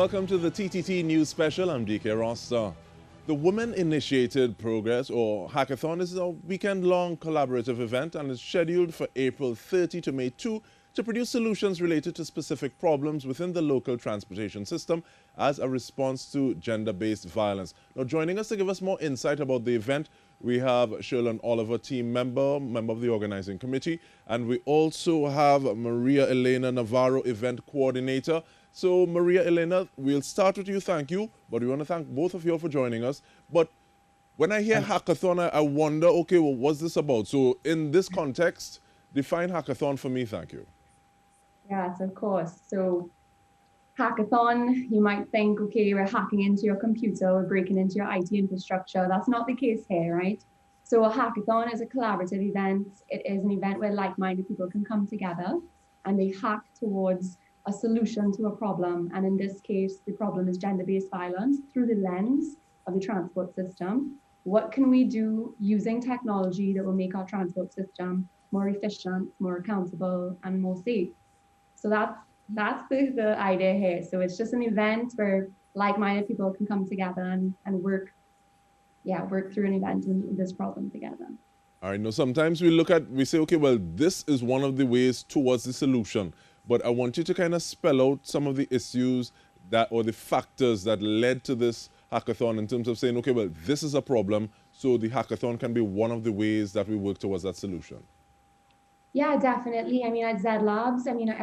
Welcome to the TTT News Special. I'm DK Roster. The Women-Initiated Progress, or Hackathon, is a weekend-long collaborative event and is scheduled for April 30 to May 2 to produce solutions related to specific problems within the local transportation system as a response to gender-based violence. Now, joining us to give us more insight about the event, we have Shurland Oliver, team member of the Organizing Committee, and we also have Maria-Elena Navarro, event coordinator. So, Maria-Elena, we'll start with you, thank you, but we want to thank both of you for joining us. But when I hear hackathon, I wonder, okay, well, what's this about? So, in this context, define hackathon for me, thank you. Yes, of course. So, hackathon, you might think, okay, we're hacking into your computer, we're breaking into your IT infrastructure. That's not the case here, right? So, a hackathon is a collaborative event. It is an event where like-minded people can come together and they hack towards a solution to a problem. And in this case, the problem is gender-based violence through the lens of the transport system. What can we do using technology that will make our transport system more efficient, more accountable, and more safe? So that's the idea here. So it's just an event where like-minded people can come together and work through an event and this problem together. All right, now sometimes we say, okay, well, this is one of the ways towards the solution. But I want you to kind of spell out some of the issues or the factors that led to this hackathon in terms of saying, okay, well, this is a problem, so the hackathon can be one of the ways that we work towards that solution. Yeah, definitely. I mean, at Z Labs, I mean,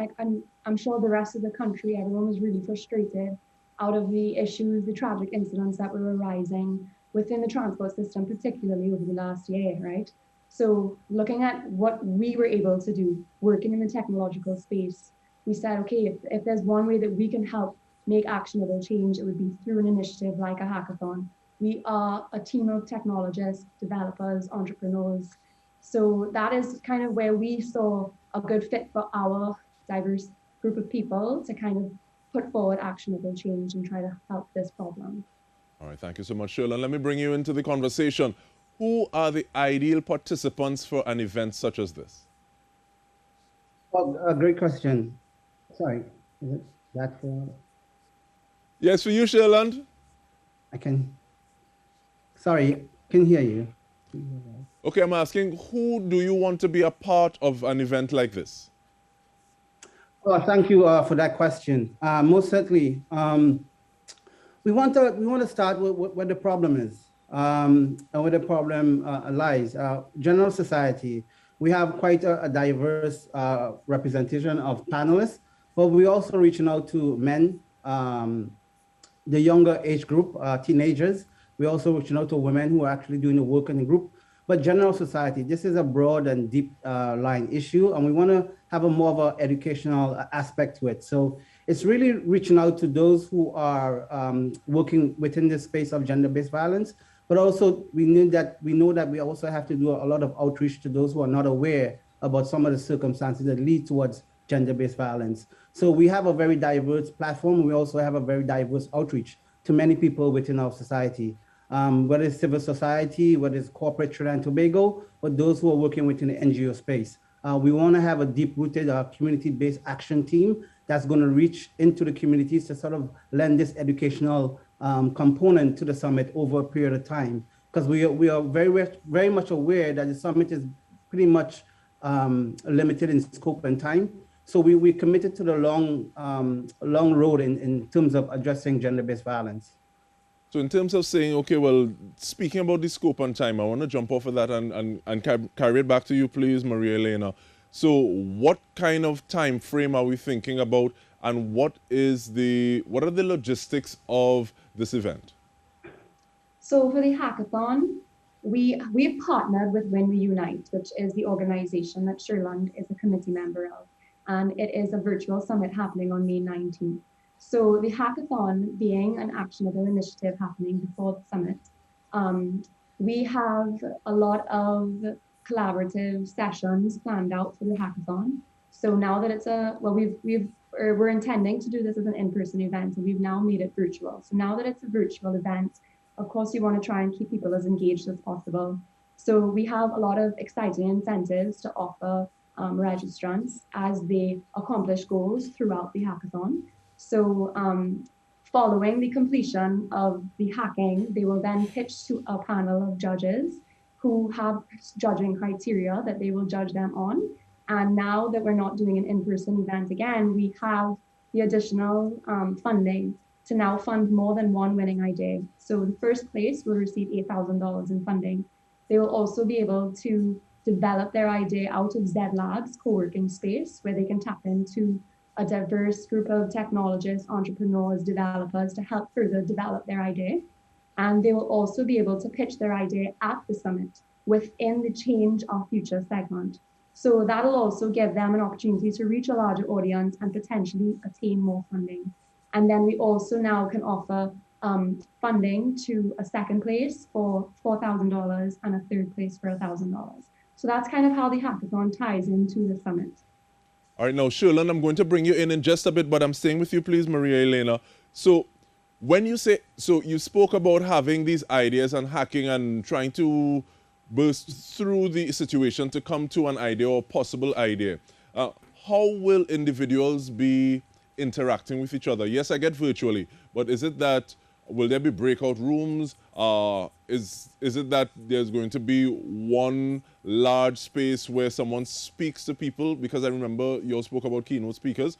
I'm sure the rest of the country, everyone was really frustrated out of the issues, the tragic incidents that were arising within the transport system, particularly over the last year, right? So looking at what we were able to do, working in the technological space, we said, okay, if there's one way that we can help make actionable change, it would be through an initiative like a hackathon. We are a team of technologists, developers, entrepreneurs. So that is kind of where we saw a good fit for our diverse group of people to kind of put forward actionable change and try to help this problem. All right, thank you so much, Shurland. Let me bring you into the conversation. Who are the ideal participants for an event such as this? Well, a great question. Sorry, is it that for? Yes, for you, Shurland. Sorry, can hear you. Okay, I'm asking, who do you want to be a part of an event like this? Oh, thank you for that question. Most certainly, we want to start with where the problem is. And where the problem lies. General society, we have quite a diverse representation of panelists, but we're also reaching out to men, the younger age group, teenagers. We're also reaching out to women who are actually doing the work in the group. But general society, this is a broad and deep line issue, and we want to have a more of an educational aspect to it. So it's really reaching out to those who are working within the space of gender-based violence. But also, we know that we also have to do a lot of outreach to those who are not aware about some of the circumstances that lead towards gender-based violence. So we have a very diverse platform. We also have a very diverse outreach to many people within our society, whether it's civil society, whether it's corporate Trinidad and Tobago, or those who are working within the NGO space. We want to have a deep-rooted community-based action team that's going to reach into the communities to sort of lend this educational component to the summit over a period of time, because we are very much aware that the summit is pretty much limited in scope and time. So we committed to the long road in terms of addressing gender-based violence. So in terms of saying, okay, well, speaking about the scope and time, I want to jump off of that and carry it back to you, please, Maria-Elena. So what kind of time frame are we thinking about, and what are the logistics of this event? So for the hackathon, we've partnered with When We Unite, which is the organization that Shurland is a committee member of, and it is a virtual summit happening on May 19th. So the hackathon being an actionable initiative happening before the summit, we have a lot of collaborative sessions planned out for the hackathon. So now that it's we're intending to do this as an in-person event, and we've now made it virtual. So now that it's a virtual event, of course, you want to try and keep people as engaged as possible. So we have a lot of exciting incentives to offer registrants as they accomplish goals throughout the hackathon. So following the completion of the hacking, they will then pitch to a panel of judges who have judging criteria that they will judge them on. And now that we're not doing an in-person event again, we have the additional funding to now fund more than one winning idea. So the first place will receive $8,000 in funding. They will also be able to develop their idea out of Z Lab's co-working space, where they can tap into a diverse group of technologists, entrepreneurs, developers to help further develop their idea. And they will also be able to pitch their idea at the summit within the Change Our Future segment. So that'll also give them an opportunity to reach a larger audience and potentially attain more funding. And then we also now can offer funding to a second place for $4,000 and a third place for $1,000. So that's kind of how the hackathon ties into the summit. All right, now, Shurland, I'm going to bring you in just a bit, but I'm staying with you, please, Maria-Elena. So when you say, so you spoke about having these ideas and hacking and trying to burst through the situation to come to an idea or possible idea. How will individuals be interacting with each other? Yes, I get virtually, but is it that, will there be breakout rooms? Is it that there's going to be one large space where someone speaks to people? Because I remember you all spoke about keynote speakers.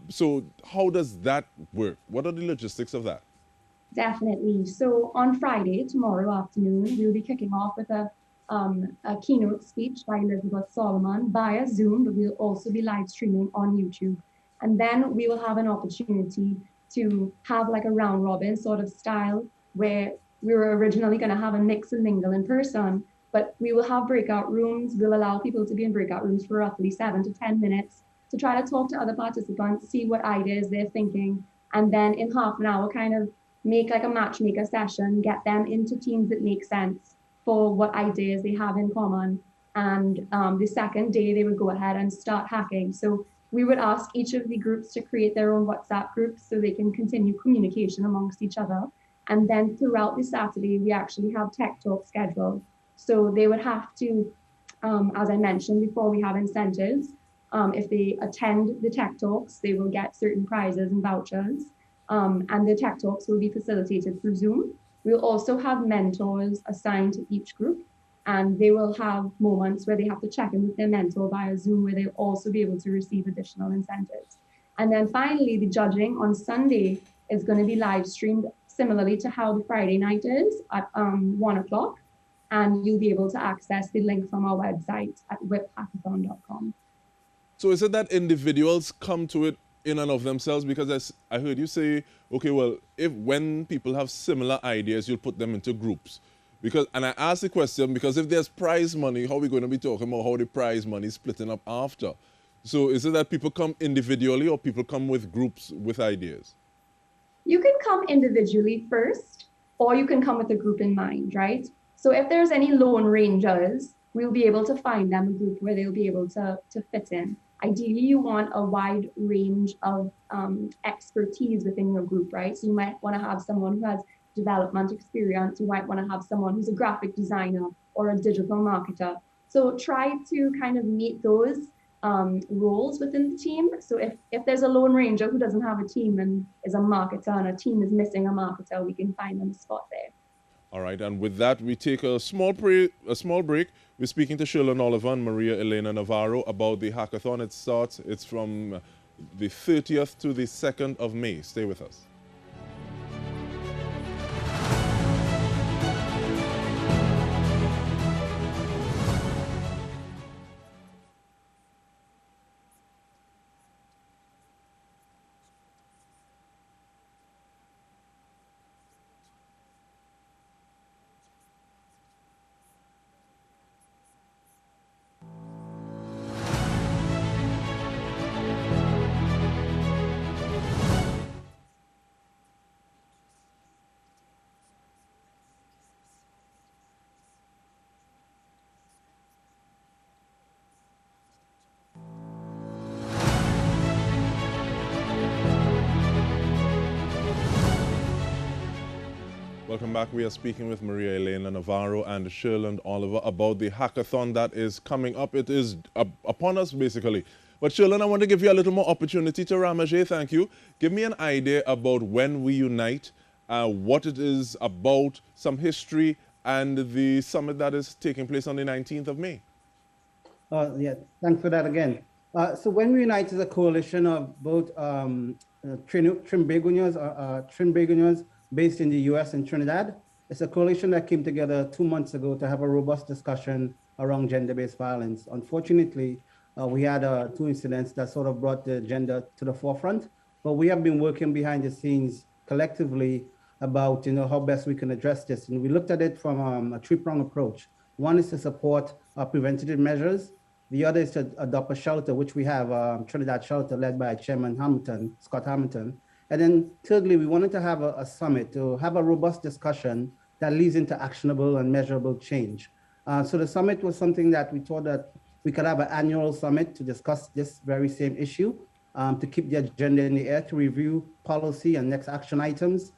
So how does that work? What are the logistics of that? Definitely. So on Friday, tomorrow afternoon, we'll be kicking off with a keynote speech by Elizabeth Solomon via Zoom, but we'll also be live streaming on YouTube. And then we will have an opportunity to have like a round robin sort of style where we were originally going to have a mix and mingle in person, but we will have breakout rooms. We'll allow people to be in breakout rooms for roughly 7 to 10 minutes to try to talk to other participants, see what ideas they're thinking, and then in half an hour kind of make like a matchmaker session, get them into teams that make sense for what ideas they have in common. And the second day they would go ahead and start hacking. So we would ask each of the groups to create their own WhatsApp groups so they can continue communication amongst each other. And then throughout the Saturday, we actually have tech talks scheduled. So they would have to, as I mentioned before, we have incentives. If they attend the tech talks, they will get certain prizes and vouchers. And the tech talks will be facilitated through Zoom. We'll also have mentors assigned to each group, and they will have moments where they have to check in with their mentor via Zoom, where they'll also be able to receive additional incentives. And then finally, the judging on Sunday is going to be live streamed similarly to how the Friday night is at 1 o'clock. And you'll be able to access the link from our website at wiphackathon.com. So is it that individuals come to it in and of themselves? Because I heard you say, okay, well, when people have similar ideas, you'll put them into groups. And I asked the question because if there's prize money, how are we going to be talking about how the prize money is splitting up after? So is it that people come individually or people come with groups with ideas? You can come individually first, or you can come with a group in mind, right? So if there's any lone rangers, we'll be able to find them a group where they'll be able to fit in. Ideally, you want a wide range of expertise within your group, right? So you might want to have someone who has development experience. You might want to have someone who's a graphic designer or a digital marketer. So try to kind of meet those roles within the team. So if there's a lone ranger who doesn't have a team and is a marketer and a team is missing a marketer, we can find them a spot there. All right, and with that, we take a small break. We're speaking to Shurland Oliver and Maria-Elena Navarro about the hackathon. It's from the 30th to the 2nd of May. Stay with us. Welcome back. We are speaking with Maria-Elena Navarro and Shurland Oliver about the hackathon that is coming up. It is upon us, basically. But Shurland, I want to give you a little more opportunity to ramage. Thank you. Give me an idea about when we unite, what it is about, some history, and the summit that is taking place on the 19th of May. Yeah, thanks for that again. So When We Unite is a coalition of both Trinbagonians based in the US and Trinidad. It's a coalition that came together 2 months ago to have a robust discussion around gender-based violence. Unfortunately, we had 2 incidents that sort of brought the gender to the forefront, but we have been working behind the scenes collectively about how best we can address this. And we looked at it from a 3-pronged approach. One is to support preventative measures. The other is to adopt a shelter, which we have, Trinidad Shelter, led by Chairman Hamilton, Scott Hamilton. And then thirdly, we wanted to have a summit to have a robust discussion that leads into actionable and measurable change. So the summit was something that we thought that we could have an annual summit to discuss this very same issue, to keep the agenda in the air, to review policy and next action items.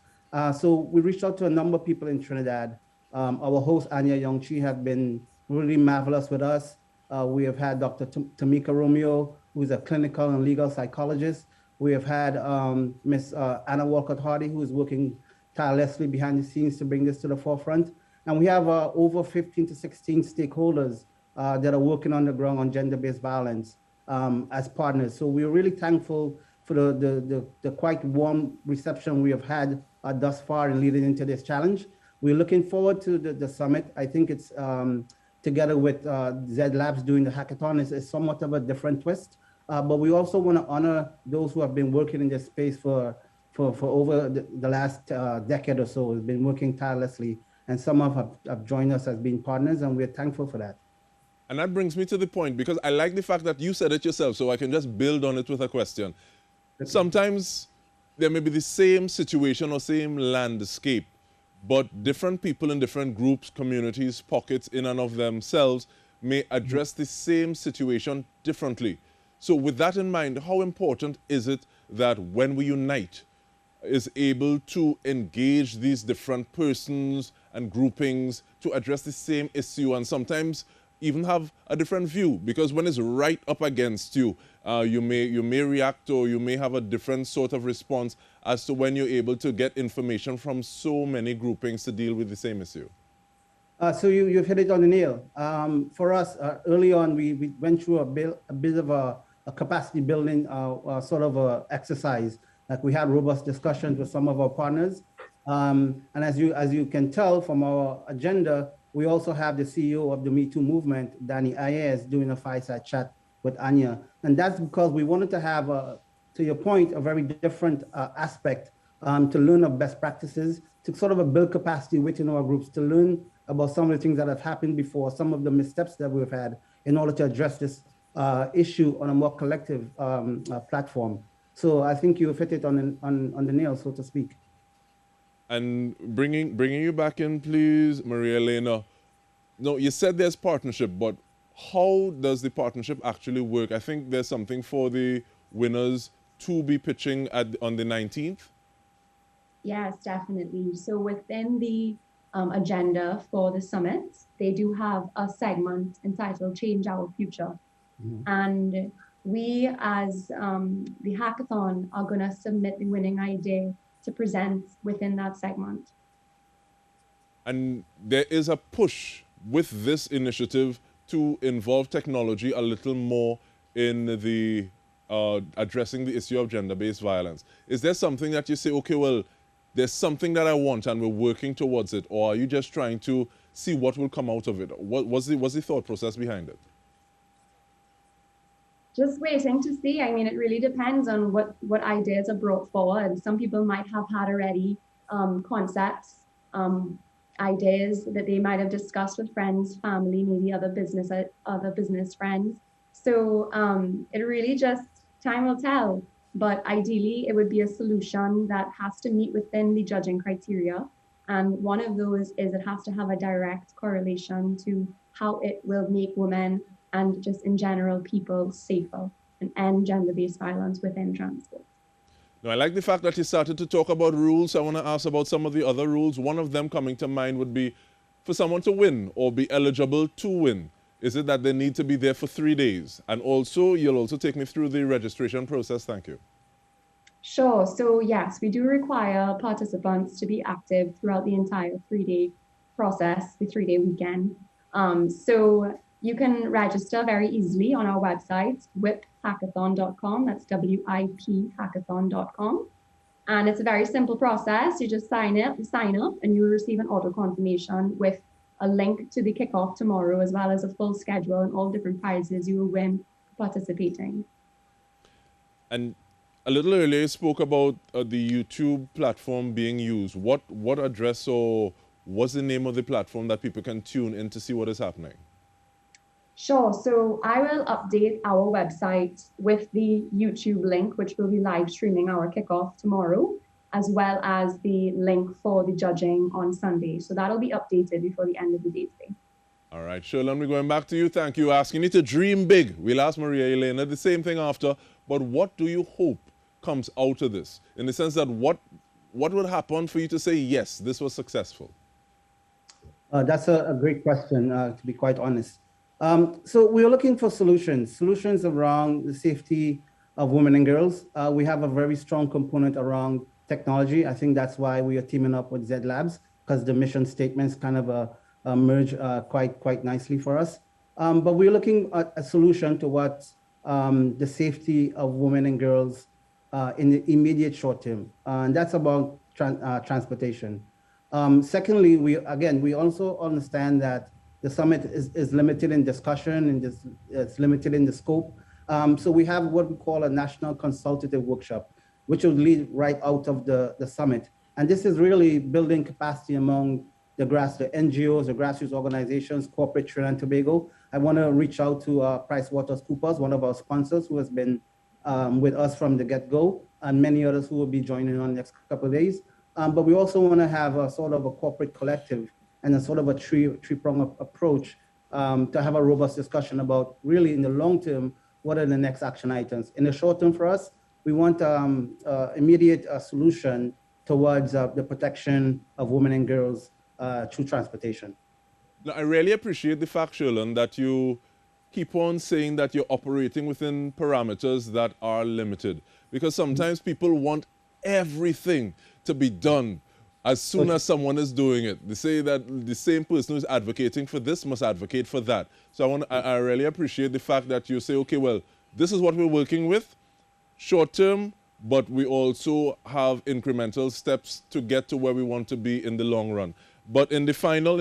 So we reached out to a number of people in Trinidad. Our host, Anya Yongchi, have been really marvelous with us. We have had Dr. Tamika Romeo, who is a clinical and legal psychologist. We have had Ms. Anna Walcott-Hardy, who is working tirelessly behind the scenes to bring this to the forefront. And we have over 15 to 16 stakeholders that are working on the ground on gender-based violence as partners. So we're really thankful for the quite warm reception we have had thus far in leading into this challenge. We're looking forward to the summit. I think it's together with Z Labs doing the hackathon is somewhat of a different twist. But we also want to honor those who have been working in this space for over the last decade or so, have been working tirelessly. And some have joined us as being partners, and we're thankful for that. And that brings me to the point, because I like the fact that you said it yourself, so I can just build on it with a question. Sometimes there may be the same situation or same landscape, but different people in different groups, communities, pockets in and of themselves may address the same situation differently. So with that in mind, how important is it that when we unite, is able to engage these different persons and groupings to address the same issue, and sometimes even have a different view? Because when it's right up against you, you may react, or you may have a different sort of response as to when you're able to get information from so many groupings to deal with the same issue. So you've hit it on the nail. For us, early on, we went through a bit of a capacity building sort of a exercise. Like, we had robust discussions with some of our partners. And as you can tell from our agenda, we also have the CEO of the Me Too movement, Danny Ayers, doing a fireside chat with Anya. And that's because we wanted to have, to your point, a very different aspect to learn of best practices, to sort of build capacity within our groups, to learn about some of the things that have happened before, some of the missteps that we've had, in order to address this issue on a more collective platform. So I think you hit it on the nail, so to speak. And bringing you back in, please, Maria-Elena. No, you said there's partnership, but how does the partnership actually work? I think there's something for the winners to be pitching on the 19th. Yes, definitely. So within the agenda for the summit, they do have a segment entitled Change Our Future. Mm-hmm. And we, as the hackathon, are going to submit the winning idea to present within that segment. And there is a push with this initiative to involve technology a little more in the addressing the issue of gender-based violence. Is there something that you say, okay, well, there's something that I want and we're working towards it, or are you just trying to see what will come out of it? What was the thought process behind it? Just waiting to see. I mean, it really depends on what ideas are brought forward. Some people might have had already concepts, ideas that they might have discussed with friends, family, maybe other business friends. So it really just, time will tell. But ideally, it would be a solution that has to meet within the judging criteria. And one of those is it has to have a direct correlation to how it will make women and just in general people safer and end gender-based violence within transport. Now, I like the fact that you started to talk about rules. I want to ask about some of the other rules. One of them coming to mind would be for someone to win or be eligible to win. is it that they need to be there for 3 days? And also, you'll also take me through the registration process. Thank you. Sure. So yes, we do require participants to be active throughout the entire 3-day process, the 3-day weekend. So you can register very easily on our website, wiphackathon.com. That's WIP hackathon.com. And it's a very simple process. You just sign up, and you will receive an auto confirmation with a link to the kickoff tomorrow, as well as a full schedule and all different prizes you will win participating. And a little earlier, you spoke about the YouTube platform being used. What address or what's the name of the platform that people can tune in to see what is happening? Sure. So I will update our website with the YouTube link, which will be live streaming our kickoff tomorrow, as well as the link for the judging on Sunday. So that'll be updated before the end of the day today. All right, Shurland, we're going back to you. Thank you. Asking you to dream big. We'll ask Maria-Elena the same thing after, but what do you hope comes out of this? In the sense that what would happen for you to say, yes, this was successful? That's a great question, to be quite honest. So we are looking for solutions around the safety of women and girls. We have a very strong component around technology. I think that's why we are teaming up with Z Labs, because the mission statements kind of merge quite nicely for us. But we're looking at a solution towards the safety of women and girls in the immediate short term. And that's about transportation. Secondly, we also understand that the summit is limited in discussion and it's limited in the scope. So we have what we call a national consultative workshop, which will lead right out of the summit. And this is really building capacity among the NGOs, the grassroots organizations, corporate Trinidad and Tobago. I want to reach out to PricewaterhouseCoopers, one of our sponsors who has been with us from the get-go, and many others who will be joining on the next couple of days. But we also want to have a sort of a corporate collective and a sort of a three-pronged approach to have a robust discussion about really in the long term, what are the next action items. In the short term for us, we want immediate solution towards the protection of women and girls through transportation. Now, I really appreciate the fact, Shurland, that you keep on saying that you're operating within parameters that are limited. Because sometimes people want everything to be done as soon as someone is doing it. They say that the same person who's advocating for this must advocate for that. So I really appreciate the fact that you say, okay, well, this is what we're working with, short term, but we also have incremental steps to get to where we want to be in the long run. But in the final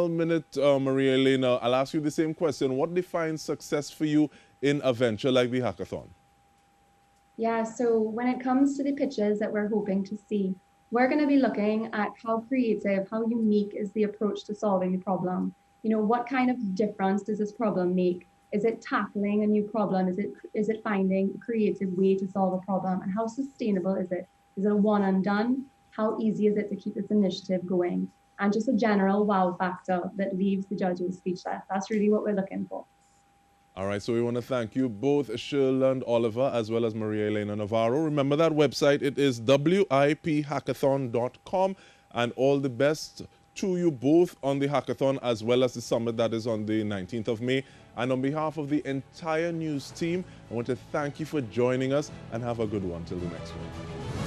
minute, Maria-Elena, I'll ask you the same question. What defines success for you in a venture like the hackathon? Yeah, so when it comes to the pitches that we're hoping to see, we're going to be looking at how creative, how unique is the approach to solving the problem. You know, what kind of difference does this problem make? Is it tackling a new problem? Is it finding a creative way to solve a problem? And how sustainable is it? Is it a one and done? How easy is it to keep this initiative going? And just a general wow factor that leaves the judges speechless. That's really what we're looking for. All right, so we want to thank you both, Shurland Oliver as well as Maria-Elena Navarro. Remember that website, it is wiphackathon.com, and all the best to you both on the hackathon as well as the summit that is on the 19th of May. And on behalf of the entire news team, I want to thank you for joining us and have a good one till the next one.